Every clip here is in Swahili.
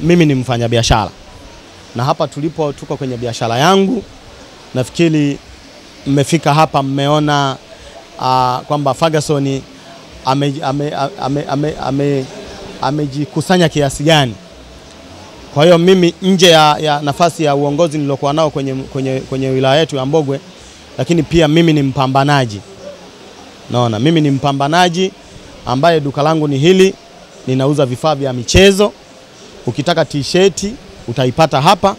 mimi ni mfanyabiashara. Na hapa tuko kwenye biashara yangu. Nafikiri mmefika hapa mmeona kwamba Ferguson amejikusanya kiasi gani. Kwa hiyo mimi nje ya nafasi ya uongozi nilokuwa nao kwenye wilaya yetu ya Mbogwe, lakini pia mimi ni mpambanaji. Naona mimi ni mpambanaji ambaye duka langu ni hili, ninauza vifaa vya michezo. Ukitaka t-shirt utaipata hapa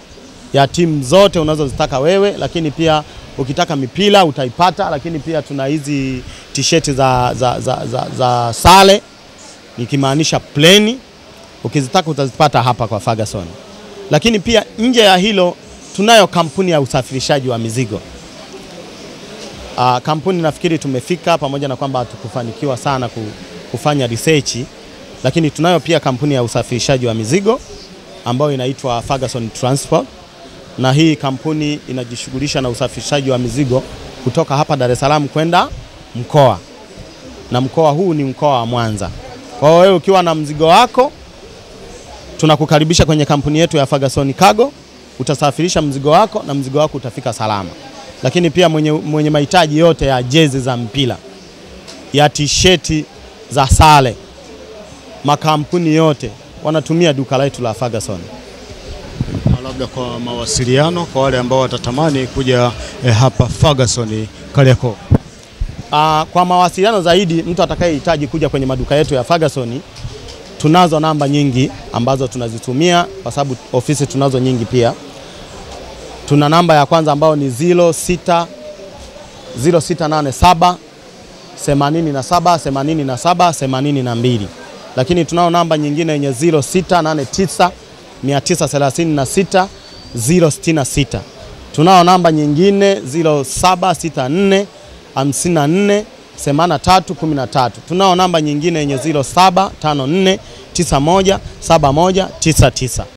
ya timu zote unazozitaka wewe, lakini pia ukitaka mipira utaipata, lakini pia tuna hizi t-shirt za sale, nikimaanisha plain, ukizitaka utazipata hapa kwa Ferguson. Lakini pia nje ya hilo tunayo kampuni ya usafirishaji wa mizigo. Kampuni nafikiri tumefika, pamoja na kwamba hatukufanikiwa sana kufanya research, lakini tunayo pia kampuni ya usafirishaji wa mizigo ambayo inaitwa Ferguson Transport, na hii kampuni inajishughulisha na usafirishaji wa mizigo kutoka hapa Dar es Salaam kwenda mkoa, na mkoa huu ni mkoa wa Mwanza. Kwa hiyo wewe ukiwa na mzigo wako, tunakukaribisha kwenye kampuni yetu ya Ferguson Cargo, utasafirisha mzigo wako na mzigo wako utafika salama. Lakini pia mwenye mahitaji yote ya jezi za mpira, ya t-shirt za sare, makampuni yote wanatumia duka letu la Ferguson. Labda kwa mawasiliano kwa wale ambao watatamani kuja hapa Ferguson Kariakoo. Kwa mawasiliano zaidi, mtu atakayehitaji kuja kwenye maduka yetu ya Ferguson, tunazo namba nyingi ambazo tunazitumia kwa sababu ofisi tunazo nyingi pia. Tuna namba ya kwanza ambayo ni 0687 87 87 82. Lakini tunao namba nyingine yenye 0689 936 066. Tunao namba nyingine 0764 54 83 13. Tunao namba nyingine yenye 0754 91 71 99.